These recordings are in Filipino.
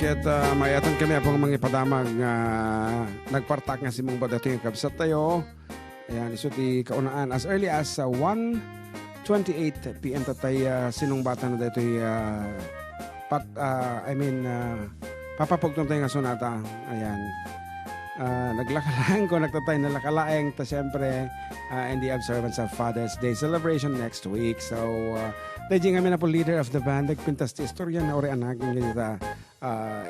ket mayatan kami apong mga ipadamag nga nagpartak nga si mong badating kabsat tayo. Ayan, iso ti kaunaan as early as 1:28 PM tatay sinungbatan na dito papapugtong tayo nga sunata. Ayan. Naglakalaeng ko, nagtatay na lakalaeng ta siyempre in the observance of Father's Day celebration next week. So, dahil kami na po leader of the band, nagpintas ti istorya na ori anagin ganita.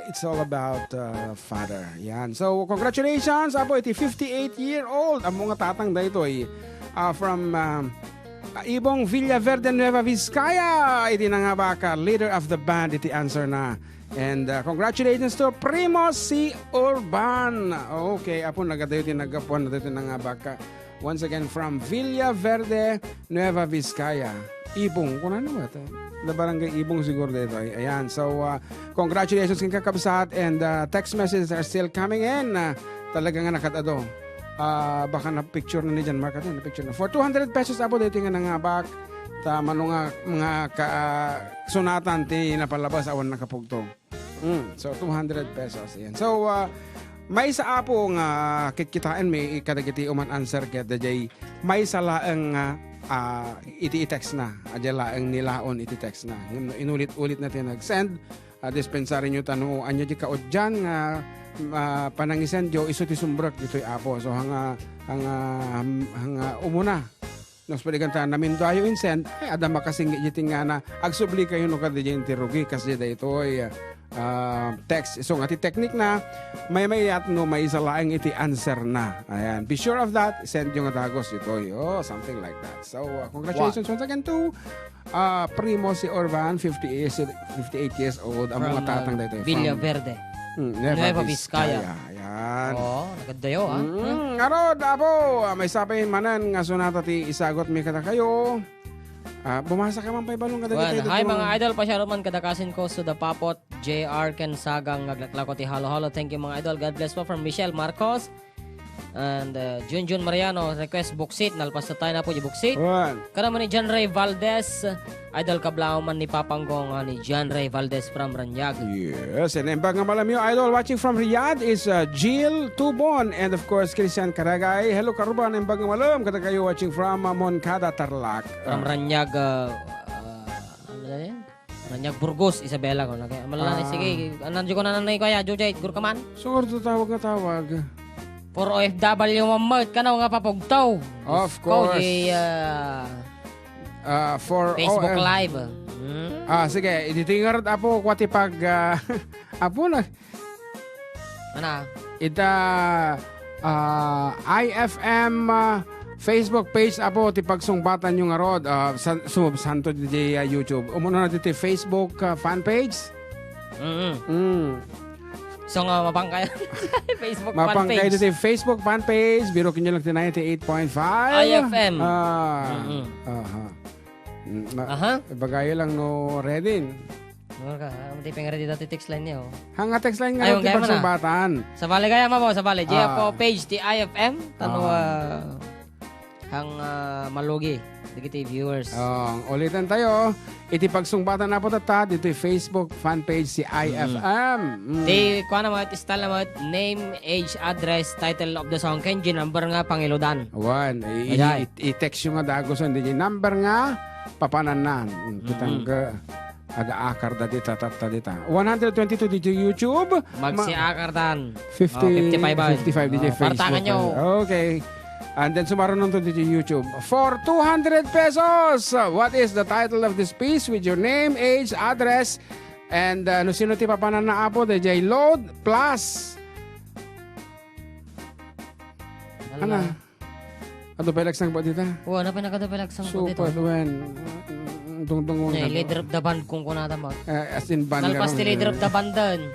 It's all about father. Yan. So, congratulations apo iti 58-year-old ang mga tatang dito from Ibong Villaverde, Nueva Vizcaya. Iti na nga baka leader of the band iti answer na. And congratulations to Primo C. Urban. Okay, apo nagadayo din nagapuan na dito na nga baka. Once again from Villaverde, Nueva Vizcaya. Ibong, kung ano ba ito? Na barangay Ibong siguro dito. Ayan, so congratulations king kakabsat and text messages are still coming in. Talaga nga nakatado. Baka na picture na ni Jan Mark na picture na. For 200 pesos apo dito nga nangabak. Tama nga mga sunatan ti napalabas awan nakapugtong. So 200 pesos. Ayan. So may sa apo nga kitkitaan may kadagiti uman answer ket dayay may sa laeng iti text na. Adya laeng nilaon iti text na. Inulit-ulit natin nag-send. Dispensary nyo tanong anyo di kaod dyan nga panangisan jo iso ti sumbrak dito'y apo. So hanga umuna. Nos pwede kanta namin tayo insend, ada makasingit jiting nga na agsubli kayo no kada dyan tirugi kasi da ito ay text. So nga ti technique na may at no may isa laeng iti answer na. Ayan. Be sure of that. Send yung atagos ito. Oh, something like that. So congratulations once again to Primo si Urban, 58 years old. Ang mga tatang dito. Villaverde. Nueva Vizcaya. Ayan. Oo, nagadayo Arod, apo, may sabihin manan nga sunata ti isagot mi kada kayo. Bumasa ka man pa ibalong kada well, dito. Hi mga idol, pasyaro man kadakasin ko sa Dapapot, JR Ken Sagang naglaklako ti halo-halo. Thank you mga idol. God bless po from Michelle Marcos. And Junjun Mariano request buksit, nalpas na tayo na po yung buksit. Kada man ni John Ray Valdez, idol kablao man ni Papanggong ni John Ray Valdez from Ranyag. Yes, and embag nga malam yung idol watching from Riyadh is Jill Tubon and of course Christian Karagay. Hello karuban, embag nga malam kada kayo watching from Moncada, Tarlac. From Ranyag, Ranyag Burgos, Isabela ko. Malala sige, nandiyo ko na nanay ko ya, Jujay, Gurkaman. Siguro tawag nga tawag. For OFW mamart ka na nga papugtaw. Of course. For Facebook Live. Sige, ititingar apo kwati pag apo na. Ano? Ita IFM Facebook page apo ti pagsungbatan yung arod santo di YouTube. Umuna na dito Facebook fan page. So nga mapangkay Facebook fan page. Mapangkay dito Facebook fan page. Biro kinyo lang ti 98.5 IFM. Bagay lang no ready. Mati pengari dito ti text line niyo. Hanga text line nga ti pagsumbatan. Sa bali kaya mo sa bali. GFO page ti IFM tano hang malugi digiti viewers. Ulitin tayo. Iti pagsungbatan na po tata dito Facebook fan page si IFM. Di kuha na mo style na mo name, age, address, title of the song kenji number nga pangiludan. Awan, i-text yung nga dagoson di number nga papananan. Kitang aga-akar da dita tata dita. 122 dito YouTube. Magsi-akardan. 55 dito Facebook. Partangan nyo. Okay. And then sumaroon to dito YouTube. For 200 pesos, what is the title of this piece with your name, age, address, and no sino ti papanan na apo, DJ load plus. Ano? Ano pelax ng dito? Ano pa nakadapelax ng dito? Super, when tungtungong. Leader of the band kung kunata mo. As in band. Nalpas ti leader of the band doon.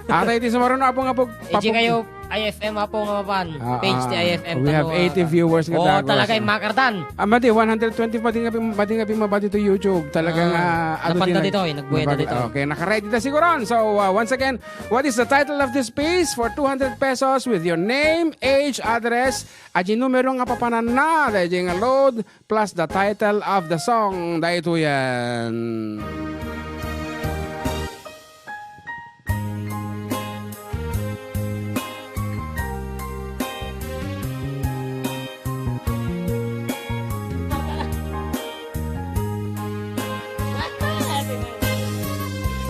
Ito sumaroon na apo nga po. Iji kayo IFM apo nga mapan. Page ti IFM. We have 80 viewers nga dagos. Talaga yung makartan. Mati, 120 pati nga mabati to YouTube. Talagang napanda dito nagbuweda dito. Okay, nakaready na siguron. So once again, what is the title of this piece for 200 pesos with your name, age, address, aji numero nga papanan na, dahil nga load, plus the title of the song. Dahil ito yan.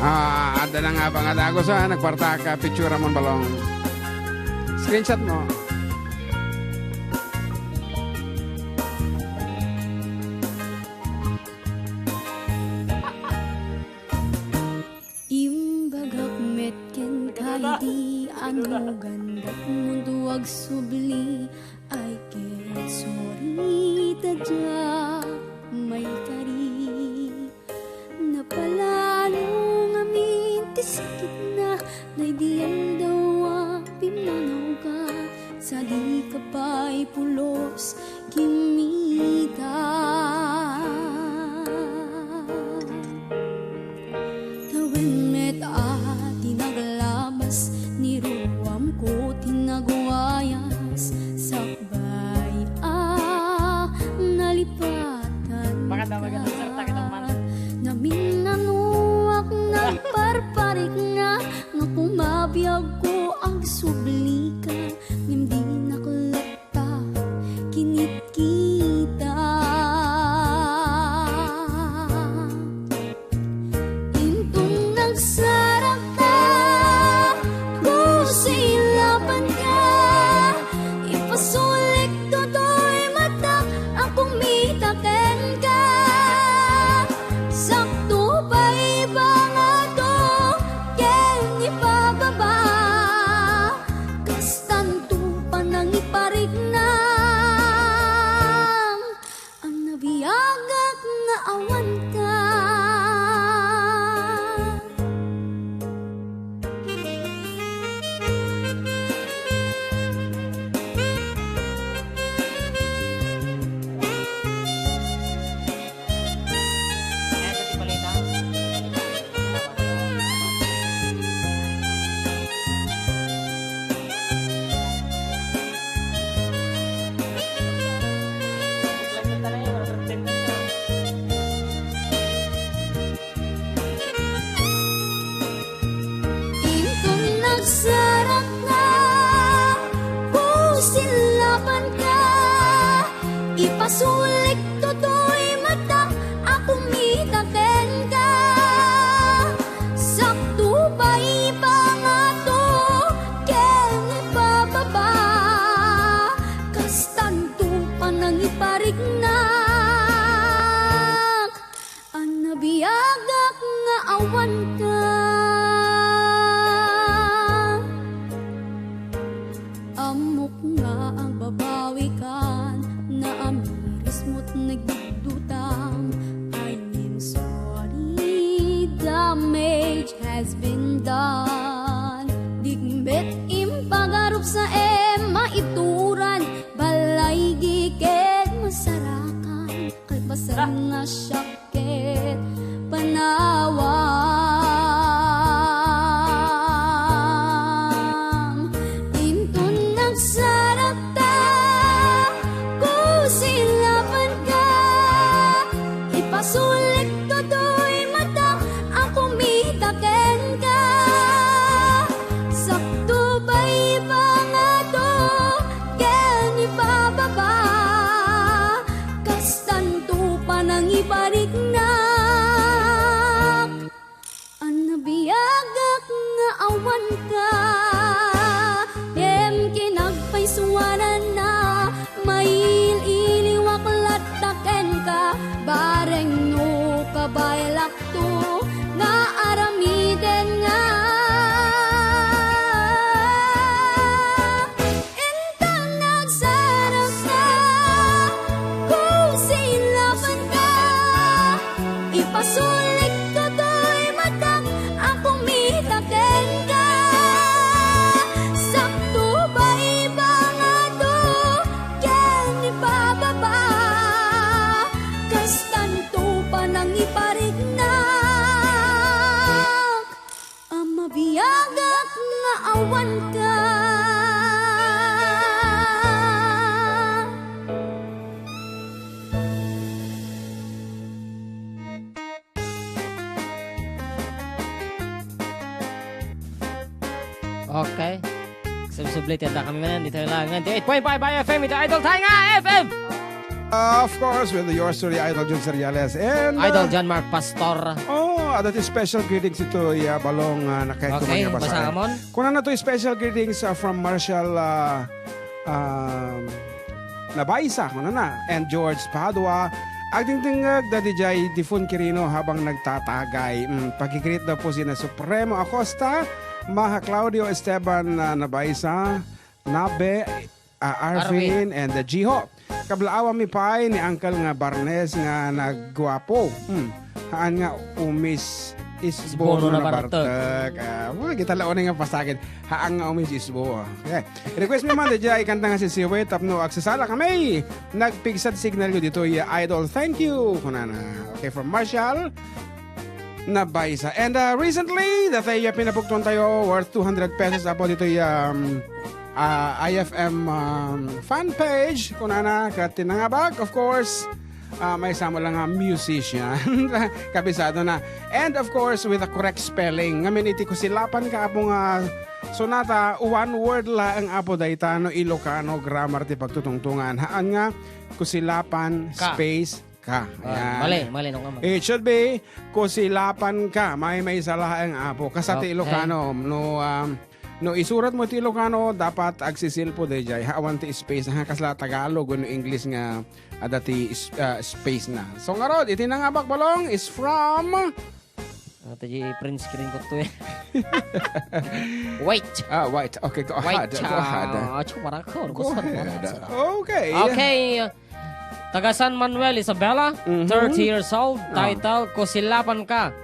Ada na nga ba nga dago sa nagparta ka, picture mo balong. Screenshot mo. Imbagak metken kay di ano gandat mundo ag subli ay ket sorry tadya may kari napalalo ngamin tisikit na naidiyan daw ang pimanaw ka sa di ka pa'y pulos kimita. Tinaglamas niruam ko tinagwayas sakbay nalipatan Maganda sarta kitang man. naminanuak nagparparik nga nga pumabiyag ko ang subli ka nimdi naklata kinit kita. Intong nagsarap ka kung silapan ka ipasulik toto'y mata ang kumitaken ka sakto pa iba nga to ken ipababa kastanto pa nang iparik na ang nabiyagak nga awan ka. Ito si Palita. Intong nagsarap ka kung silapan ka ipasulik toto'y mata ako mitaken ka sakto pa iba nga to ken ipababa kastanto pa nang iparik na ang nabiyagak nga awan ka. Amok nga ang babawikan na amiris mo't nagdudutang I mean sorry damage has been done digmet impagarup sa maituran balay giket masarakan kalpasan nga syakit panawam intun nagsarap ta kung silapan ka ipasulik toto'y mata ang kumitaken ka sakto ba iba nga to ken ipababa kastanto pa nang iparik na ang nabiyagak nga awan ka em kinagpaisuanan na mail iliwak lataken ka bareng no kabaylak to nga aramiden nga intang nagsarap ka kung silapan ka ipasulik toto'y mata ang kumitaken ka sakto ba iba nga to ken ipababa kastanto pa nang iparik na ang mabiyagak nga awan ka. Okay. Subsublit yata kami man dito lang. 98.5 by FM ito Idol Tainga FM. Of course, with yours truly, Idol Jun Seriales and... Idol John Mark Pastor. Oh, Adat special greetings ito, balong nakay Okay, kumanya basa amon. Kuna na to special greetings from Marshall Nabaisa, kuna na, and George Padua. Agting tingag da DJ Difun Quirino habang nagtatagay. Pagkikreate daw po sina Supremo Acosta, Maha Claudio Esteban Nabaisa, Nabe, Arvin, and Jiho. Kablaawa mi pay ni Uncle nga Barnes nga nagguwapo. Haan nga umis isbono na bartag. Kita laon nga pasagin. Haan nga umis isbo. Okay. Request mi man DJ kanta nga si Siwe tapno agsasala kami. Nagpigsad signal yo dito idol. Thank you. Kunana. Okay, from Marshall Nabaisa. And recently, dati pinapugton tayo worth 200 pesos apo dito IFM fan page. Kunana katinangabag, of course. May sama lang nga musician. Kabisado na. And of course, with the correct spelling. Ngamin iti ko silapan ka apong sonata, one word la ang apo daytano Ilocano grammar ti pagtutungtungan. Haan nga, kusilapan space ka. Mali no nga. It should be kusilapan ka. May salah ang apo. Kasati Ilocano, no isurat mo ti Ilocano, dapat agsisil po dayjay. Hawan ti space na kasla Tagalog no English nga adati space na. So nga rod, iti nangabak balong is from Taji print screen ko to eh. Wait. Wait. Okay, go ahead. Go ahead. Okay. Okay. Taga San Manuel, Isabela, 30 years old, title, Kusilapan Ka.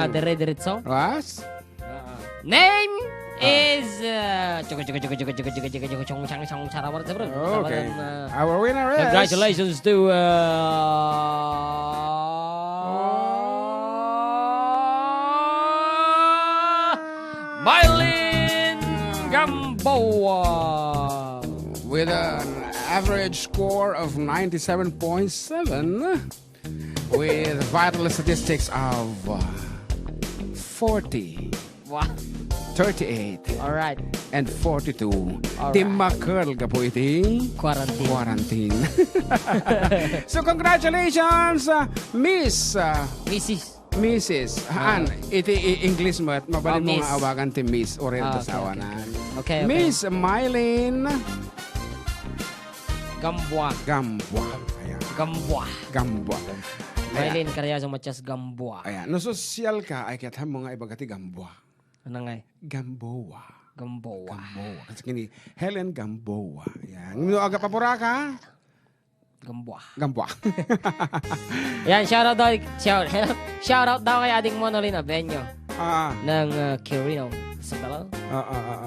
Dire-diretso. Was? Name is Okay. Our winner is congratulations to Mylene Gamboa with an average score of 97.7 with vital statistics of 40. Wow. 38 Alright. and 42. Alright. Timakal ka po iti Quarantine. So congratulations, Mrs. Haan, iti English mo at mabalin mo Miss. nga awagan ti Miss Oriento Okay, sa awanan. Okay. Miss Mylene Gamboa. Gamboa. Ayan. Gamboa. Mylene Carriazo Matias Gamboa. Ayan. No social ka, ay kaya mo nga ibagati Gamboa. Ano nga? Gamboa. Gamboa. Kasi kini Helen Gamboa. Ayan. Ngino aga papura ka? Gamboa. Yan, shoutout daw kay ading Monolin Avenio ng Quirino. Isabela.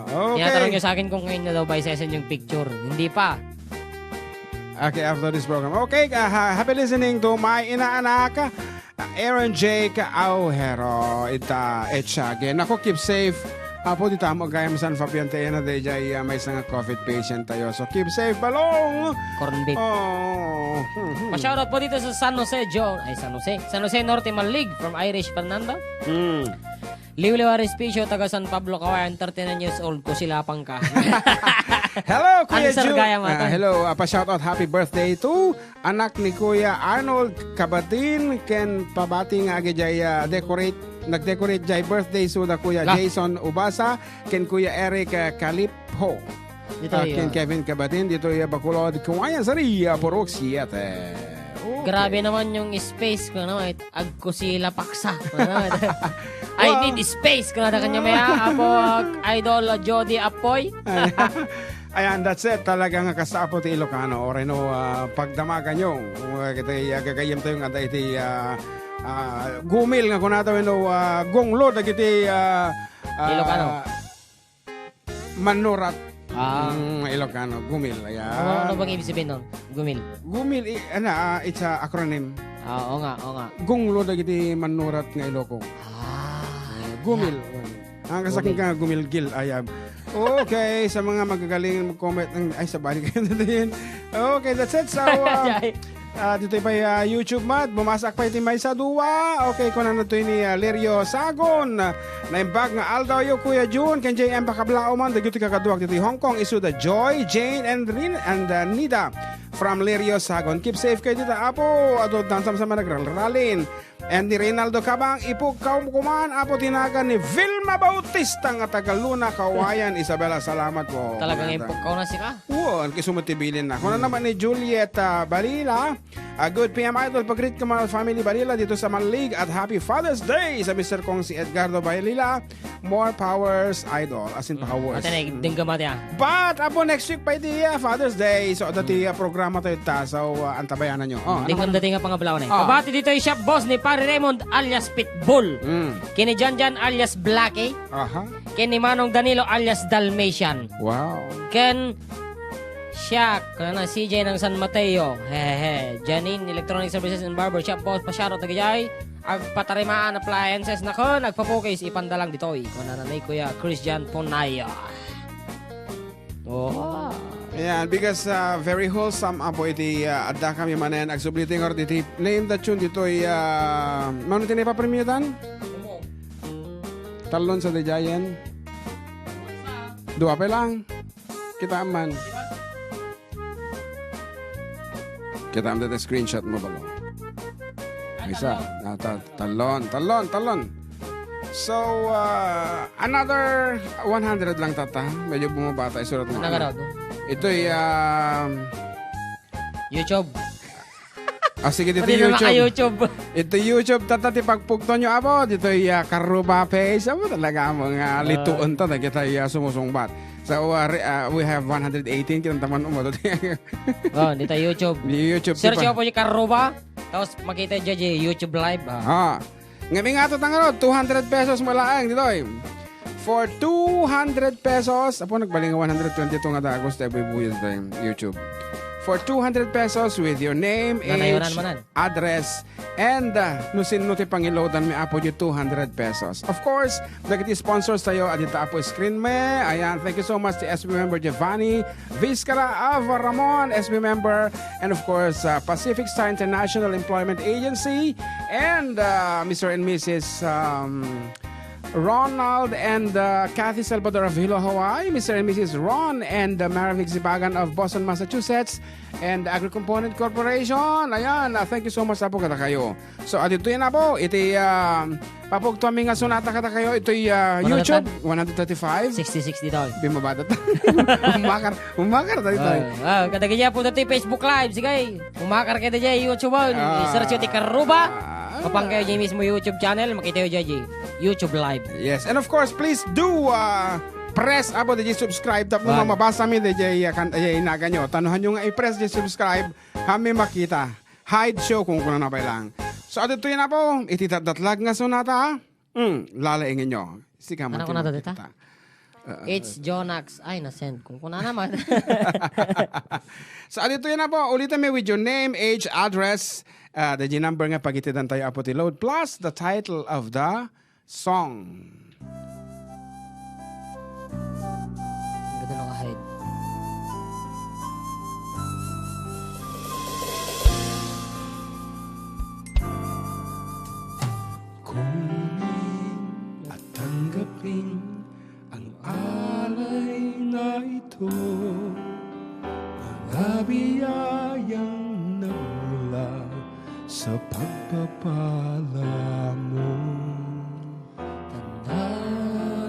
Okay. Tinatanong niyo sa akin kung ngayon na daw ba isa-send yung picture. Hindi pa. Okay, after this program. Okay, happy listening to my inaanak, Aaron J. Auhero. Again. Ako, keep safe. Apo, di tamo gayam San Fabian tayo na dayjay may isang COVID patient tayo. So, keep safe, balong! Corn beef. Pa-shoutout po dito sa San Jose Norte Malig from Irish Fernando. Liwliw Arispicio, taga San Pablo, Kawayan, 39 years old, kusilapang ka. Hello, Kuya Answer June. gaya mata. Hello, pa-shoutout happy birthday to anak ni Kuya Arnold Kabatin. Ken pabati nga agay nag-decorate jay birthday so da Kuya Jason Ubasa. Ken Kuya Eric Calipho. Ken Kevin Kabatin. Dito yung Bacolod. Kawayan sa Ria, Porok 7. Okay. Grabe naman yung space ko naman. Agkusila paksa. I need space. Kung nada kanya may apo idol Jody Apoy. Ayan, that's it. Talagang kasapo ti Ilocano. O reno, pagdamagan nyo. Gagayim tayo nga iti gumil nga kung nato gonglo dagiti Ilocano. Manurat. Ilocano. Gumil. Ayan. Ano bang ibig sabihin nun? Gumil. Gumil, it's a acronym. Oo nga. Gonglo dagiti manurat nga Iloco. Gumil. Ang kasaking ka gumilgil. Ayab. Okay, sa mga magagaling mag-comment ay sabali kayo na din. Okay, that's it. So, dito pa YouTube mat. Bumasak pa iti may sa duwa. Okay, kung ano ito ni Lirio Sagon. Naimbag nga Aldaw yo Kuya June. Ken JM Pakablao man. Dagito kakaduak dito Hong Kong. Isuda Joy, Jane, and Nida from Lirio Sagon. Keep safe kayo dito. Apo, adot dansam sa nagralralin. And ni Reynaldo Cabang, ipog kuman, apo tinagan ni Vilma Bautista nga tagaluna, Kawayan, Isabela, salamat po. Talagang ipagkaw na si ka. Oo, kisumatibilin na. Kung naman ni Juliet Balila, good PM Idol, pag-greet ka mga family Balila dito sa Malig at Happy Father's Day sa Mr. Kong si Edgardo Balila. More powers, Idol, as in powers. Ate na, dingga mati ah. But, apo next week pa iti Father's Day. So, dati programa tayo ta. So, antabayanan nyo. Oh, Dingam dating nga pangablaw na. Ah. Kabati dito yung shop boss ni Pare Raymond alias Pitbull. Mm. Kini Janjan alias Blackie. Aha. Kini Manong Danilo alias Dalmatian. Wow. Ken Shaq, na CJ ng San Mateo. Hehe. Janine Electronic Services and Barbershop boss pasyaro tagayay. Ag patarimaan appliances nako nagpapukis ipandalang ditoy. Kuna nanay kuya Christian Ponaya. Oh. Ayan, because very wholesome apo iti adda kami manen agsubliting or iti name that tune dito'y mano tinay papremyutan? Talon sa The Giant. Dua pa lang. Kita man. Kita am dito screenshot mo ba? Isa. Talon. So, another 100 lang tata. Medyo bumabata. Isulat mo. Nagarod. Ito'y YouTube. sige dito Pwede na YouTube. maka-YouTube. Ito YouTube tata ti pagpugto nyo abo. Dito'y Karuba Face. Abo talaga mga lituon tata kita sumusungbat. So we have 118 kinantaman mo. Oh, dito YouTube. YouTube. Search ko po yung Karuba. Tapos makita dyan YouTube live. Ngayon nga ito tangarod, 200 pesos malaang dito eh. For 200 pesos, apo nagbaling 122 nga dagos tayo bibuyod sa YouTube. For 200 pesos with your name, age, address, and nusin ti pangiloadan mi apo yung 200 pesos. Of course, dagiti sponsors tayo adita apo screen me. Ayan, thank you so much to SB member Giovanni Vizcara Ava Ramon, SB member, and of course, Pacific Star International Employment Agency, and Mr. and Mrs. Ronald and Kathy Salvador of Hilo, Hawaii, Mr. and Mrs. Ron and Maravik Zibagan of Boston, Massachusetts, and Agri-Component Corporation. Ayan, thank you so much po kada kayo. So, adito yan na po. Iti papugto aming nga sunata kada kayo. Ito'y YouTube, 135. 60-60 daw. Bimabadat. Umakar dito. Kadagaya po dito Facebook Live. Sige, umakar kayo dyan YouTube. I-search yung Karuba. Kapag kayo dyan mismo YouTube channel, makita yung dyan YouTube Live. Yes, and of course, please do press abo di subscribe tap no mabasa mi di inaga nyo. Tanuhan nyo nga i-press di subscribe kami makita. Hide show kung kuna na pa lang. So adito yun na po, ititatlag nga sunata. Lalaingin nyo. Sika ano ko na dito? It's Jonax. Ay, nasend. Kung kuna naman. So adito yun na po, ulitin mi with your name, age, address, the number nga pagitidan tayo apo ti load, plus the title of the song. Ganda na kahit. Kunin at tanggapin ang alay na ito, mga biyayang nagmula sa pagpapala mo. Tanda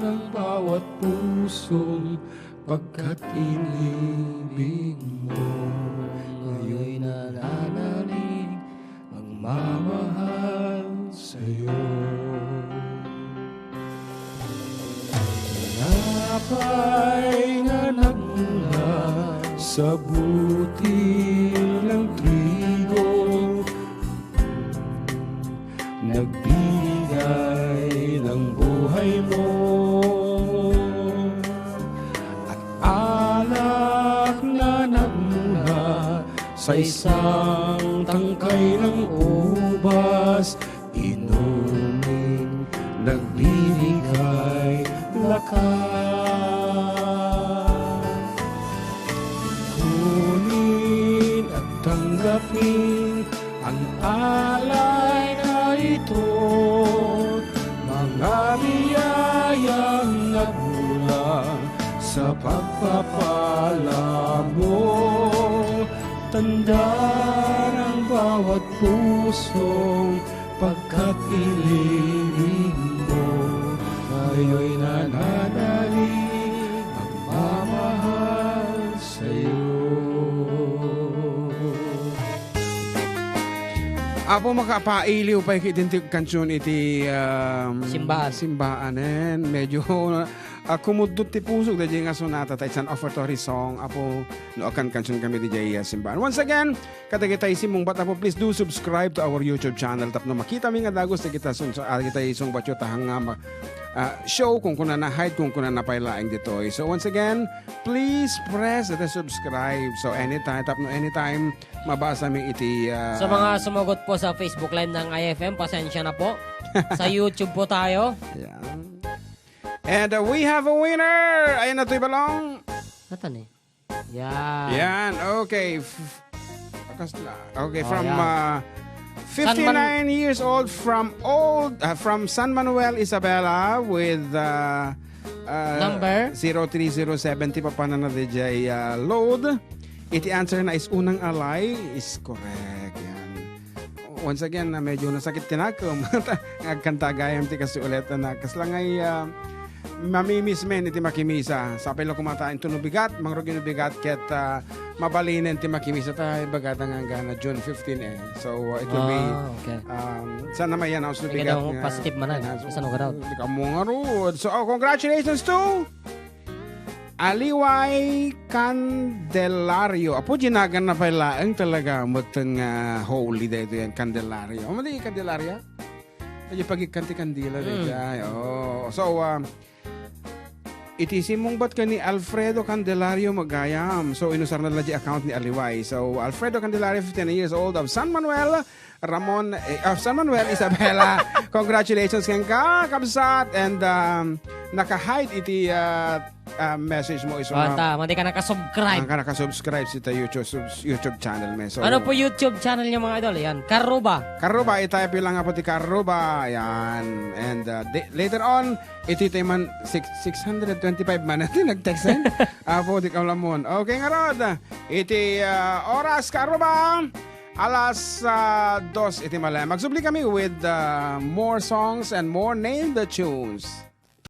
ng bawat pusong pagkat inibig mo, ngayon'y nananalig ang mamahal sa'yo. Tinapay na nagmula sa butil ng trigo, nagbigay ng buhay mo, at alak na nagmula sa isang tangkay ng ubas, inumin, nagbibigay lakas. Kunin at tanggapin ang alay na ito, mga biyayang nagmula sa pagpapala mo. Tanda ng bawat pusong pagkat iniling mo, ngayon nananalig magmamahal sa'yo. Apo makapailiw pa ikitintig kansyon iti simbaanen. Medyo kumudot ti pusog da nga sonata ta. It's an offertory song. Apo no akan kansyon kami di simbaan. Once again, katagitay simong bat apo please do subscribe to our YouTube channel. Tapno makita mi nga dagos kita isong batyo tahang show kung kuna na hide kung kuna na pailaing ditoy. So once again, please press the subscribe. So anytime mabasa mi iti Sa mga sumagot po sa Facebook Live ng IFM, pasensya na po. Sa YouTube po tayo. yeah. And we have a winner. Ayan na to'y balong. Natan eh. Yan. Yan, okay. Okay, from yan. 59 years old from San Manuel, Isabela with Number? 03070 papana na DJ load. Iti answer na is unang alay is correct. Yan. Once again, medyo nasakit tinakom. Nagkanta gayam ti kasi ulit na kaslangay mamimiss men iti makimisa. Sapay lang kumatain ito nubigat, mangrugin nubigat ket mabalinin ti makimisa tayo bagata nga gana June 15 eh. So it will be okay. sana may announce nubigat. Ikaw positive man na. Saan ka daw? Ikaw mo nga rood. So congratulations to Aliway Candelario. Apo ginagan na pala ang talaga matang holy dito yan Candelario. Mali Candelaria? Medyo pagikanti kandila dito. Oh. So itisimong bat ka ni Alfredo Candelario magayam. So inusar na laji account ni Aliway. So Alfredo Candelario 15 years old of San Manuel San Manuel, Isabela. Congratulations kang kabsat and naka-hide iti message mo iso Bata, mandi ka nakasubscribe. Ang nakasubscribe sa YouTube channel mo. So, Ano po YouTube channel niyo mga idol? Yan, Karuba. Karuba, itype lang nga po ti Karuba. Yan. And later on, iti man 625 man natin nag-text. Apo, di kaulamon. Okay nga rod. Iti oras Karuba. Alas 2 iti malay. Magsubli kami with more songs and more name the tunes.